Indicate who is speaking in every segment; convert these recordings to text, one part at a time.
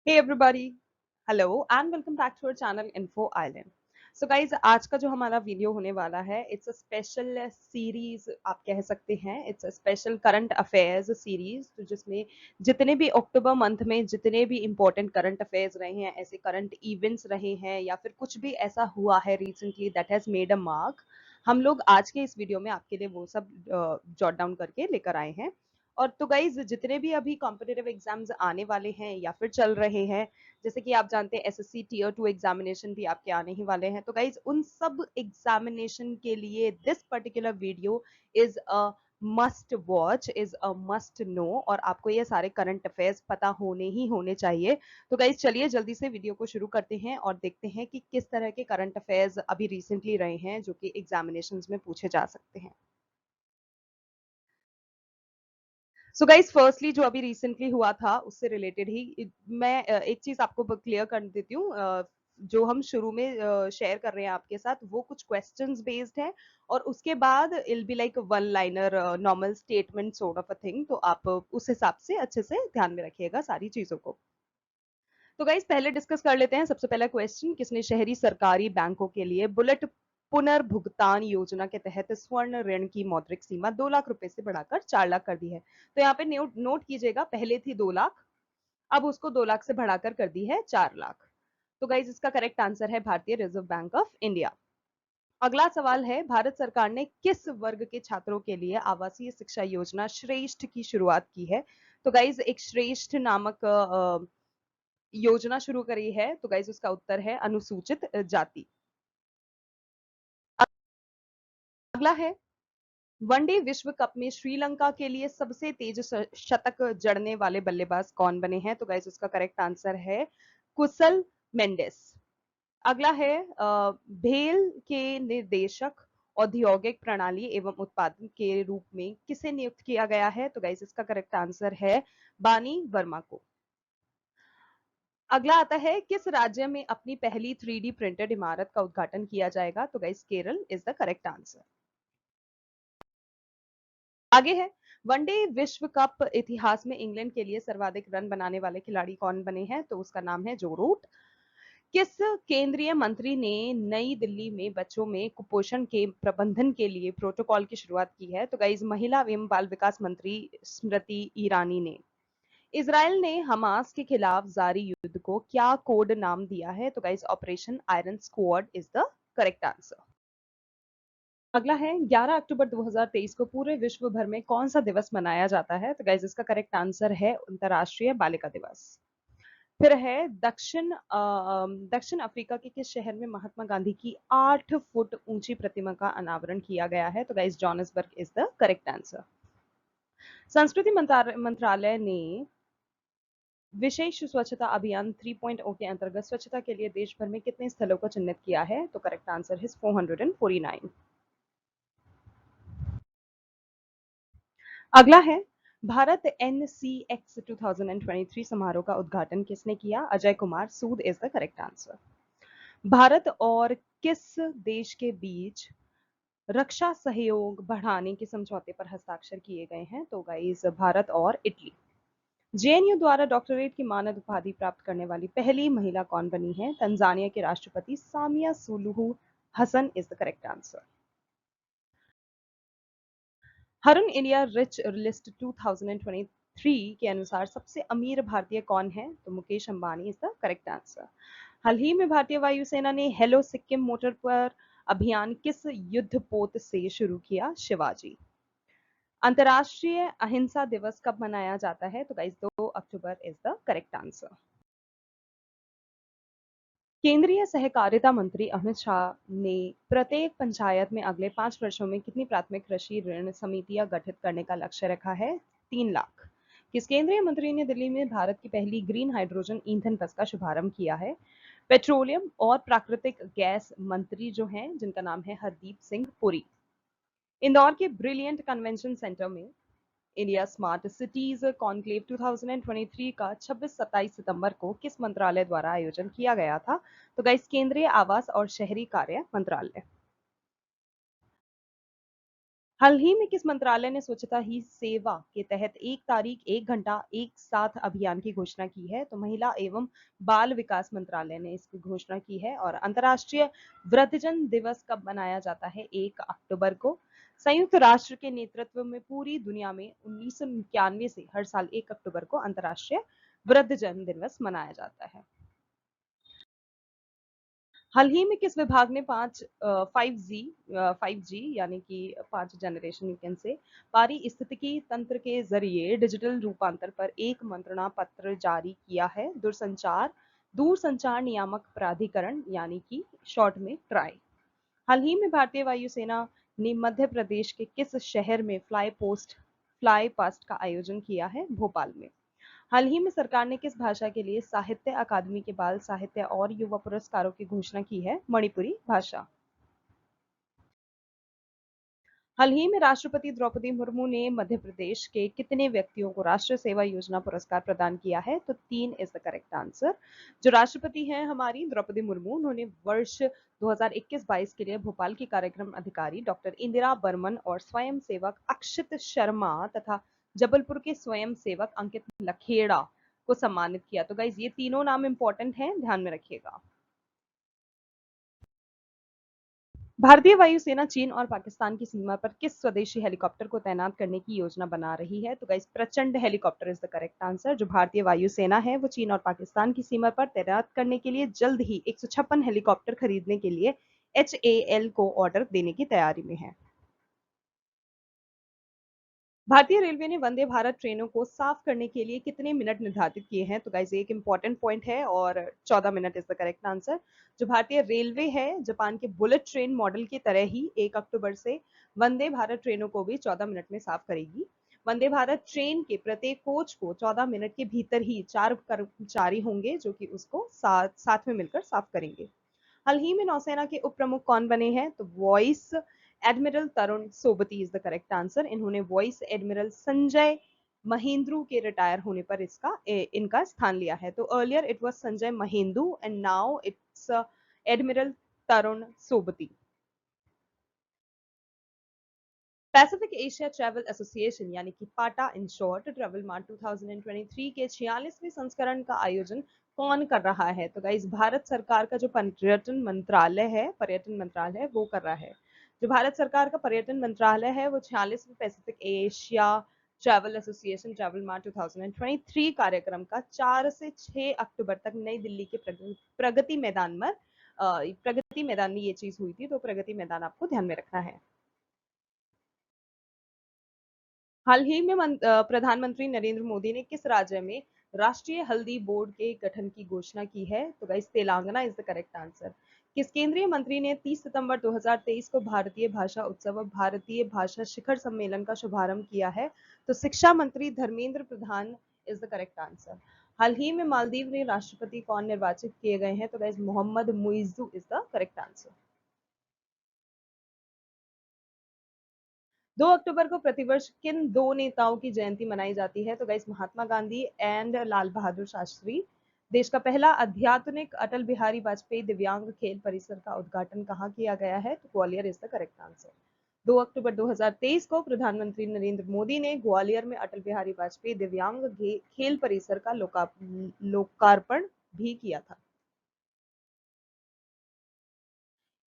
Speaker 1: Hey everybody, hello and welcome back to our channel Info Island. So guys, आज का जो हमारा video होने वाला है, इट्स अ स्पेशल सीरीज आप कह सकते हैं. It's a special current affairs series, तो जिसमें जितने भी अक्टूबर मंथ में जितने भी इम्पोर्टेंट करंट अफेयर्स रहे हैं, ऐसे करंट इवेंट्स रहे हैं या फिर कुछ भी ऐसा हुआ है recently that has made a mark, हम लोग आज के इस वीडियो में आपके लिए वो सब जॉट डाउन करके लेकर आए हैं. और तो गाइज जितने भी अभी कॉम्पिटेटिव एग्जाम्स आने वाले हैं या फिर चल रहे हैं, जैसे कि आप जानते हैं एसएससी टीयर 2 एग्जामिनेशन भी आपके आने ही वाले हैं, तो गाइज उन सब एग्जामिनेशन के लिए this particular video is a must watch, is a must know, और आपको ये सारे करंट अफेयर्स पता होने ही होने चाहिए. तो गाइज चलिए जल्दी से वीडियो को शुरू करते हैं और देखते हैं कि किस तरह के करंट अफेयर्स अभी रिसेंटली रहे हैं जो कि एग्जामिनेशन में पूछे जा सकते हैं. सो गाइज फर्स्टली जो अभी रिसेंटली हुआ था उससे रिलेटेड ही मैं एक चीज आपको क्लियर कर देती हूँ. जो हम शुरू में शेयर कर रहे हैं आपके साथ वो कुछ क्वेश्चंस बेस्ड है, और उसके बाद I'll be like one liner normal statement sort of a thing, तो आप उस हिसाब से अच्छे से ध्यान में रखिएगा सारी चीजों को. तो गाइज पहले डिस्कस कर लेते हैं. सबसे पहला क्वेश्चन, किसने शहरी सरकारी बैंकों के लिए बुलेट पुनर्भुगतान योजना के तहत स्वर्ण ऋण की मौद्रिक सीमा 2 लाख रुपए से बढ़ाकर 4 लाख कर दी है? तो यहाँ पे नोट कीजिएगा, पहले थी 2 लाख, अब उसको 2 लाख से बढ़ाकर कर दी है 4 लाख. तो गाइज इसका करेक्ट आंसर है भारतीय रिजर्व बैंक ऑफ इंडिया. अगला सवाल है, भारत सरकार ने किस वर्ग के छात्रों के लिए आवासीय शिक्षा योजना श्रेष्ठ की शुरुआत की है? तो गाइज एक श्रेष्ठ नामक योजना शुरू करी है. तो गाइज उसका उत्तर है अनुसूचित जाति. अगला है, वनडे विश्व कप में श्रीलंका के लिए सबसे तेज शतक जड़ने वाले बल्लेबाज कौन बने हैं? तो गाइज उसका करेक्ट आंसर है कुशल मेंडिस. अगला है, भेल के निर्देशक औद्योगिक प्रणाली एवं उत्पादन के रूप में किसे नियुक्त किया गया है? तो गाइज इसका करेक्ट आंसर है बानी वर्मा को. अगला आता है, किस राज्य में अपनी पहली 3D प्रिंटेड इमारत का उद्घाटन किया जाएगा? तो guys Kerala is the correct answer. आगे है, वनडे विश्व कप इतिहास में इंग्लैंड के लिए सर्वाधिक रन बनाने वाले खिलाड़ी कौन बने हैं? तो उसका नाम है जो रूट. किस केंद्रीय मंत्री ने नई दिल्ली में बच्चों में कुपोषण के प्रबंधन के लिए प्रोटोकॉल की शुरुआत की है? तो गाइस महिला एवं बाल विकास मंत्री स्मृति ईरानी ने. इजराइल ने हमास के खिलाफ जारी युद्ध को क्या कोड नाम दिया है? तो guys operation iron squad is the correct answer. अगला है, 11 अक्टूबर 2023 को पूरे विश्व भर में कौन सा दिवस मनाया जाता है? तो गाइस इसका करेक्ट आंसर है अंतर्राष्ट्रीय बालिका दिवस. फिर है, दक्षिण अफ्रीका के किस शहर में महात्मा गांधी की 8 फुट ऊंची प्रतिमा का अनावरण किया गया है? तो guys Johannesburg is the correct answer. संस्कृति मंत्रालय ने विशेष स्वच्छता अभियान 3.0 के अंतर्गत स्वच्छता के लिए देश भर में कितने स्थलों को चिन्हित किया है? तो करेक्ट आंसर है 449. अगला है, भारत NCX 2023 समारोह का उद्घाटन किसने किया? Ajay Kumar Sood is the correct answer. Bharat और किस देश के बीच रक्षा सहयोग बढ़ाने के समझौते पर हस्ताक्षर किए गए हैं? तो गाइस भारत और इटली. जेएनयू द्वारा डॉक्टरेट की मानद उपाधि प्राप्त करने वाली पहली महिला कौन बनी है? तंजानिया के राष्ट्रपति Samia Suluhu Hassan is the correct answer. Hurun India rich list 2023 के अनुसार सबसे अमीर भारतीय कौन है? तो Mukesh Ambani is the correct answer. हाल ही में भारतीय वायुसेना ने हेलो सिक्किम मोटर पर अभियान किस युद्धपोत से शुरू किया? शिवाजी. अंतर्राष्ट्रीय अहिंसा दिवस कब मनाया जाता है? तो guys 2 October is the correct answer. केंद्रीय सहकारिता मंत्री अमित शाह ने प्रत्येक पंचायत में अगले 5 वर्षों में कितनी प्राथमिक कृषि ऋण समितियां गठित करने का लक्ष्य रखा है? 3 लाख. किस केंद्रीय मंत्री ने दिल्ली में भारत की पहली ग्रीन हाइड्रोजन ईंधन बस का शुभारंभ किया है? पेट्रोलियम और प्राकृतिक गैस मंत्री जो हैं जिनका नाम है हरदीप सिंह पुरी. इंदौर के ब्रिलियंट कन्वेंशन सेंटर में इंडिया स्मार्ट सिटीज कॉन्क्लेव 2023 का 26-27 सितंबर को किस मंत्रालय द्वारा आयोजन किया गया था? तो गाइस केंद्रीय आवास और शहरी कार्य मंत्रालय. हाल ही में किस मंत्रालय ने स्वच्छता ही सेवा के तहत 1 तारीख 1 घंटा एक साथ अभियान की घोषणा की है? तो महिला एवं बाल विकास मंत्रालय ने इसकी घोषणा की है। और अंतर्राष्ट्रीय वृद्धजन दिवस कब मनाया जाता है? 1 अक्टूबर को। संयुक्त राष्ट्र के नेतृत्व में पूरी दुनिया में 1991 से हर साल 1 अक्टूबर को अंतर्राष्ट्रीय वृद्धजन दिवस मनाया जाता है। हाल ही में किस विभाग ने 5G यानी कि 5 जनरेशन यू कैन से पारिस्थितिकी तंत्र के जरिए डिजिटल रूपांतर पर एक मंत्रणा पत्र जारी किया है? दूरसंचार नियामक प्राधिकरण यानी कि शॉर्ट में ट्राई। हाल ही में भारतीय वायुसेना ने मध्य प्रदेश के किस शहर में फ्लाई पास्ट का आयोजन किया है? भोपाल में। हाल ही में सरकार ने किस भाषा के लिए साहित्य अकादमी के बाल साहित्य और युवा पुरस्कारों की घोषणा की है? मणिपुरी भाषा। हाल ही में राष्ट्रपति द्रौपदी मुर्मू ने मध्य प्रदेश के कितने व्यक्तियों को राष्ट्रीय सेवा योजना पुरस्कार प्रदान किया है? तो 3 इज द करेक्ट आंसर। जो राष्ट्रपति हैं हमारी द्रौपदी मुर्मू, उन्होंने वर्ष 2021-22 के लिए भोपाल की कार्यक्रम अधिकारी डॉक्टर इंदिरा बर्मन और स्वयं सेवक अक्षित शर्मा तथा जबलपुर के स्वयं सेवक अंकित लखेड़ा को सम्मानित किया। तो गाइज ये तीनों नाम इंपॉर्टेंट हैं, ध्यान में रखिएगा। भारतीय वायुसेना चीन और पाकिस्तान की सीमा पर किस स्वदेशी हेलीकॉप्टर को तैनात करने की योजना बना रही है? तो गाइस प्रचंड helicopter is the correct answer. जो भारतीय वायुसेना है वो चीन और पाकिस्तान की सीमा पर तैनात करने के लिए जल्द ही 156 हेलीकॉप्टर खरीदने के लिए HAL को ऑर्डर देने की तैयारी में है। भारतीय रेलवे ने वंदे भारत ट्रेनों को साफ करने के लिए कितने मिनट निर्धारित किए हैं? तो गाइस एक इंपॉर्टेंट पॉइंट है और 14 minute is the correct answer. जो भारतीय रेलवे है जापान के बुलेट ट्रेन मॉडल की तरह ही 1 अक्टूबर से वंदे भारत ट्रेनों को भी 14 मिनट में साफ करेगी। वंदे भारत ट्रेन के प्रत्येक कोच को 14 मिनट के भीतर ही 4 कर्मचारी होंगे जो कि उसको साथ में मिलकर साफ करेंगे। हाल ही में नौसेना के उप प्रमुख कौन बने हैं? तो voice admiral Tarun Sobti is the correct answer. इन्होंने वॉइस एडमिरल संजय महेंद्रू के रिटायर होने पर इनका स्थान लिया है। तो earlier it was Sanjay Mahendru and now it's admiral Tarun Sobti. Pacific Asia travel association यानी कि पाटा इन शॉर्ट ट्रैवल मार्ट 2023 के 46वें संस्करण का आयोजन कौन कर रहा है? तो गाइस भारत सरकार का जो पर्यटन मंत्रालय वो कर रहा है। जो भारत सरकार का पर्यटन मंत्रालय है वो 46वें Pacific Asia travel association travel mart 2023 कार्यक्रम का 4 से 6 अक्टूबर तक नई दिल्ली के प्रगति मैदान में ये चीज हुई थी। तो प्रगति मैदान आपको ध्यान में रखना है। हाल ही में प्रधानमंत्री नरेंद्र मोदी ने किस राज्य में राष्ट्रीय हल्दी बोर्ड के गठन की घोषणा की है? तो guys Telangana is the correct answer. किस केंद्रीय मंत्री ने 30 सितंबर 2023 को भारतीय भाषा उत्सव और भारतीय भाषा शिखर सम्मेलन का शुभारंभ किया है? तो शिक्षा मंत्री Dharmendra Pradhan is the correct answer. हाल ही में मालदीव में राष्ट्रपति कौन निर्वाचित किए गए हैं? तो guys Mohammed Muizzu is the correct answer. 2 अक्टूबर को प्रतिवर्ष किन दो नेताओं की जयंती मनाई जाती है? तो गाइस महात्मा गांधी एंड लाल बहादुर शास्त्री। देश का पहला अत्याधुनिक अटल बिहारी वाजपेयी दिव्यांग खेल परिसर का उद्घाटन कहाँ किया गया है? तो Gwalior is the correct answer. 2 अक्टूबर 2023 को प्रधानमंत्री नरेंद्र मोदी ने ग्वालियर में अटल बिहारी वाजपेयी दिव्यांग खेल परिसर का लोकार्पण भी किया था।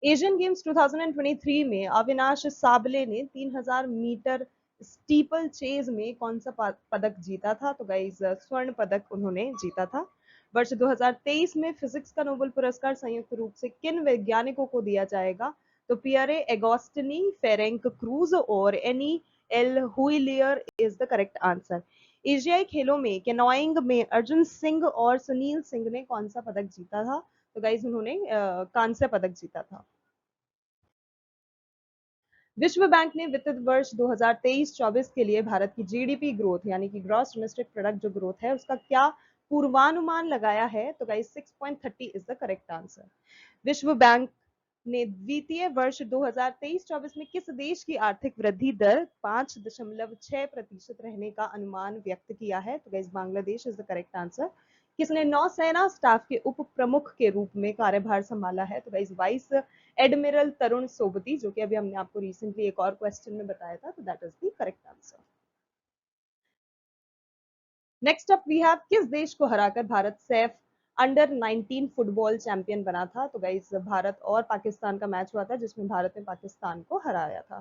Speaker 1: एशियन गेम्स 2023 में अविनाश साबले ने 3000 मीटर स्टीपल चेज में कौन सा पदक जीता था? तो गाइस स्वर्ण पदक उन्होंने जीता था। वर्ष 2023 में फिजिक्स का नोबेल पुरस्कार संयुक्त रूप से किन वैज्ञानिकों को दिया जाएगा? तो पियरे एगोस्टिनी, फेरेंक क्रूज और Anne L'Huillier is the correct answer. एशियाई खेलों में कैनोइंग में अर्जुन सिंह और सुनील सिंह ने कौन सा पदक जीता था? तो गाइज उन्होंने कांस्य पदक जीता था। विश्व बैंक ने वित्त वर्ष 2023-24 के लिए भारत की जीडीपी ग्रोथ यानी कि ग्रॉस डोमेस्टिक प्रोडक्ट जो ग्रोथ है उसका क्या पूर्वानुमान लगाया है? तो guys 6.30 is the correct answer. विश्व बैंक ने द्वितीय वर्ष 2023-24 में किस देश की आर्थिक वृद्धि दर 5.6% रहने का अनुमान व्यक्त किया है? तो guys Bangladesh is the correct answer. किसने नौसेना स्टाफ के उप प्रमुख के रूप में कार्यभार संभाला है? तो गाइस वाइस एडमिरल तरुण सोबती, जो कि अभी हमने आपको रिसेंटली एक और क्वेश्चन में बताया था, तो that is the correct answer. Next up we have, किस देश को हराकर भारत सैफ अंडर 19 फुटबॉल चैंपियन बना था? तो गाइस भारत और पाकिस्तान का मैच हुआ था जिसमें भारत ने पाकिस्तान को हराया था।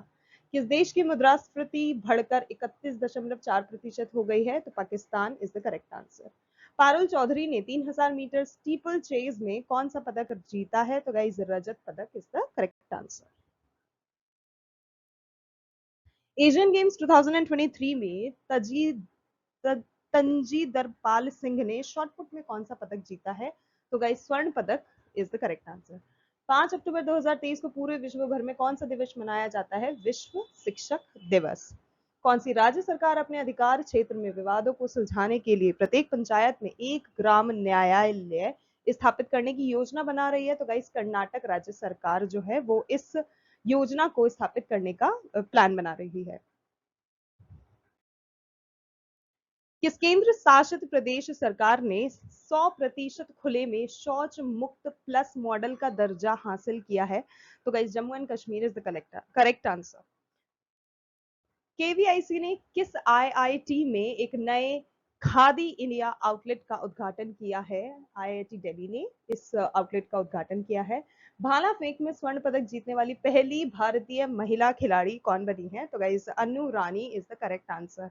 Speaker 1: किस देश की मुद्रास्फीति बढ़कर 31.4% हो गई है? तो Pakistan is the correct answer. Parul Chaudhary ने 3000 मीटर स्टीपल चेज में कौन सा पदक जीता है? तो गाइस रजत पदक is the correct answer. Asian games 2023 में तंजीदरपाल सिंह ने शॉटपुट में कौन सा पदक जीता है? तो गाइस स्वर्ण पदक इज द करेक्ट आंसर। 5 अक्टूबर 2023 को पूरे विश्व भर में कौन सा दिवस मनाया जाता है? विश्व शिक्षक दिवस। कौन सी राज्य सरकार अपने अधिकार क्षेत्र में विवादों को सुलझाने के लिए प्रत्येक पंचायत में एक ग्राम न्यायालय स्थापित करने की योजना बना रही है? तो गाइस कर्नाटक राज्य सरकार जो है वो इस योजना को स्थापित करने का प्लान बना रही है। किस केंद्र शासित प्रदेश सरकार ने 100% खुले में शौच मुक्त प्लस मॉडल का दर्जा हासिल किया है? तो guys Jammu and Kashmir is the correct answer. KVIC ने किस आईआईटी में एक नए खादी इंडिया आउटलेट का उद्घाटन किया है? आईआईटी दिल्ली ने इस आउटलेट का उद्घाटन किया है। भाला फेंक में स्वर्ण पदक जीतने वाली पहली भारतीय महिला खिलाड़ी कौन बनी है? तो guys Anu Rani is the correct answer.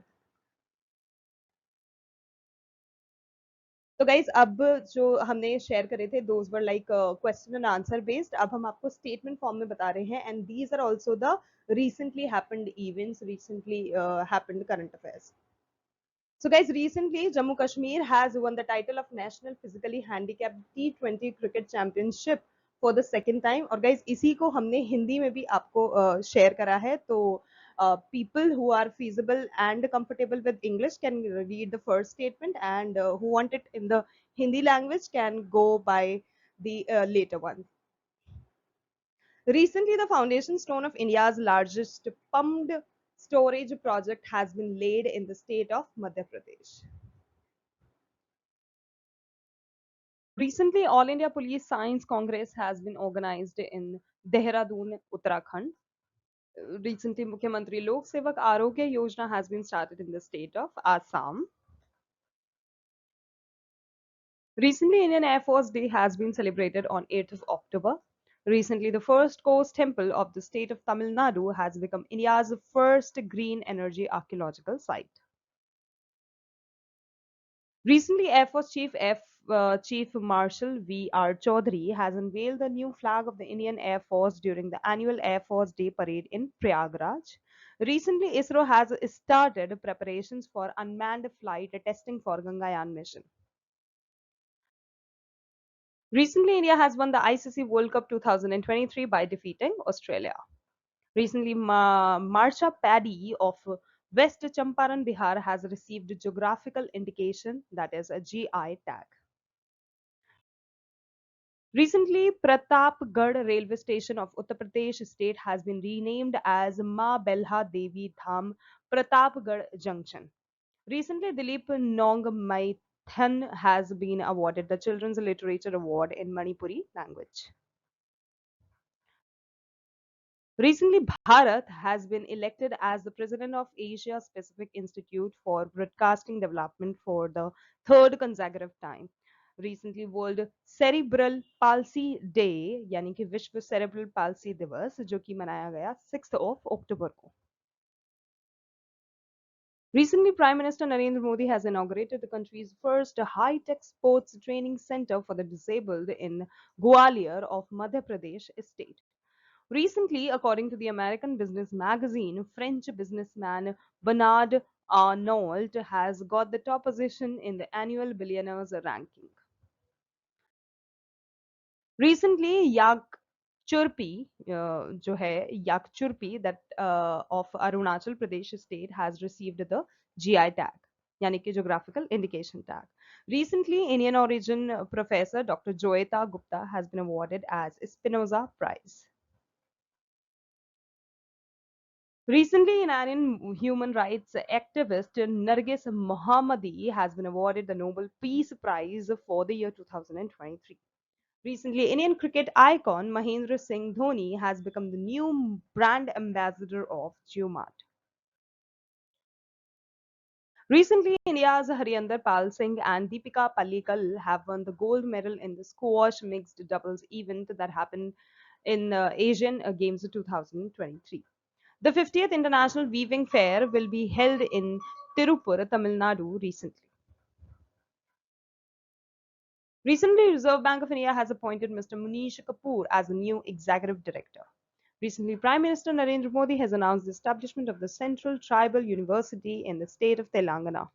Speaker 1: तो गाइज अब जो हमने शेयर करे थे those were like question and answer based. अब हम आपको स्टेटमेंट फॉर्म में बता रहे हैं and these are also the recently happened events, recently happened current affairs. So guys, recently Jammu Kashmir has won the title of National Physically Handicapped T20 Cricket Championship for the second time। और guys इसी को हमने हिंदी में भी आपको share करा है, तो people who are feasible and comfortable with English can read the first statement, and who want it in the Hindi language can go by the later one। Recently, the foundation stone of India's largest pumped storage project has been laid in the state of Madhya Pradesh। Recently, All India Police Science Congress has been organized in Dehradun, Uttarakhand। Recently, Mukhyamantri Lok Sevak Arogya Yojana has been started in the state of Assam। Recently, Indian Air Force Day has been celebrated on 8th of October। Recently, the first coast temple of the state of Tamil Nadu has become India's first green energy archaeological site। Recently, Air Force Chief Marshal V.R. Chaudhary has unveiled the new flag of the Indian Air Force during the annual Air Force Day parade in Prayagraj। Recently, ISRO has started preparations for unmanned flight testing for Gangayaan mission। Recently, India has won the ICC World Cup 2023 by defeating Australia। Recently, Marsha Paddy of West Champaran, Bihar has received geographical indication, that is a GI tag। Recently, Pratapgarh railway station of Uttar Pradesh state has been renamed as Ma Belha Devi Dham Pratapgarh Junction। Recently, Dilip Nongmaithan has been awarded the Children's Literature Award in Manipuri language। Recently, Bharat has been elected as the president of Asia Pacific Institute for Broadcasting Development for the third consecutive time। Recently, World Cerebral Palsy Day यानी कि विश्व cerebral palsy दिवस जो कि मनाया गया 6th of October को। Recently, Prime Minister Narendra Modi has inaugurated the country's first high-tech sports training center for the disabled in Gwalior of Madhya Pradesh state। Recently, according to the American business magazine, French businessman Bernard Arnault has got the top position in the annual billionaires ranking। Recently, जो है Yakchurpi that of Arunachal Pradesh state has received the GI tag, यानी कि geographical indication tag। Recently, Indian origin professor Dr. Joeta Gupta has been awarded as Spinoza Prize। Recently, Iranian human rights activist Narges Mohammadi has been awarded the Nobel Peace Prize for the year 2023. Recently, Indian cricket icon Mahendra Singh Dhoni has become the new brand ambassador of Geomart. Recently, India's Harinder Pal Singh and Deepika Pallikal have won the gold medal in the squash mixed doubles event that happened in Asian Games 2023. The 50th International Weaving Fair will be held in Tirupur, Tamil Nadu recently. Recently, Reserve Bank of India has appointed Mr. Munish Kapoor as the new executive director. Recently, Prime Minister Narendra Modi has announced the establishment of the Central Tribal University in the state of Telangana.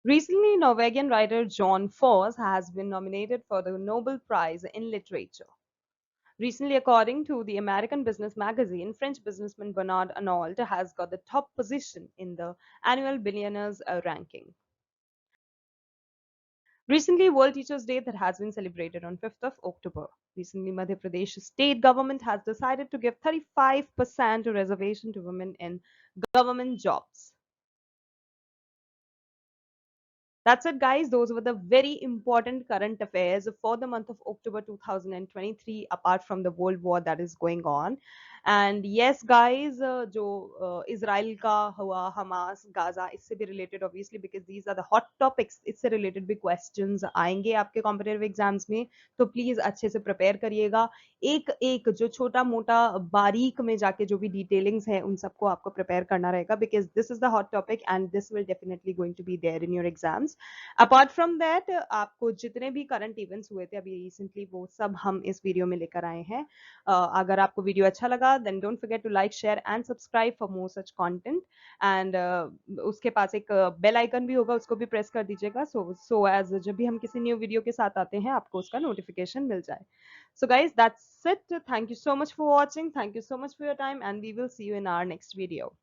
Speaker 1: Recently, Norwegian writer John Foss has been nominated for the Nobel Prize in Literature. Recently, according to the American Business magazine, French businessman Bernard Arnault has got the top position in the annual billionaires ranking. Recently, World Teachers' Day that has been celebrated on 5th of October. Recently, Madhya Pradesh state government has decided to give 35% reservation to women in government jobs. That's it, guys. Those were the very important current affairs for the month of October 2023, apart from the world war that is going on. And yes, guys, जो Israel का हुआ, Hamas, Gaza, इससे भी related obviously because these are the hot topics. इससे related भी questions आएंगे आपके competitive exams में, तो please अच्छे से prepare करिएगा. एक एक जो छोटा मोटा बारीक में जाके जो भी detailings है उन सबको आपको prepare करना रहेगा because this is the hot topic and this will definitely going to be there in your exams. Apart from that आपको जितने भी करंट इवेंट्स हुए थे अभी रिसेंटली वो सब हम इस वीडियो में लेकर आए हैं. अगर आपको वीडियो अच्छा लगा then don't forget to like share and subscribe for more such content and उसके पास एक बेल आइकन भी होगा उसको भी प्रेस कर दीजिएगा सो एज जब भी हम किसी न्यू वीडियो के साथ आते हैं आपको उसका नोटिफिकेशन मिल जाए. So guys, that's it. Thank you so much for watching. Thank you so much for your time and we will see you in our next video.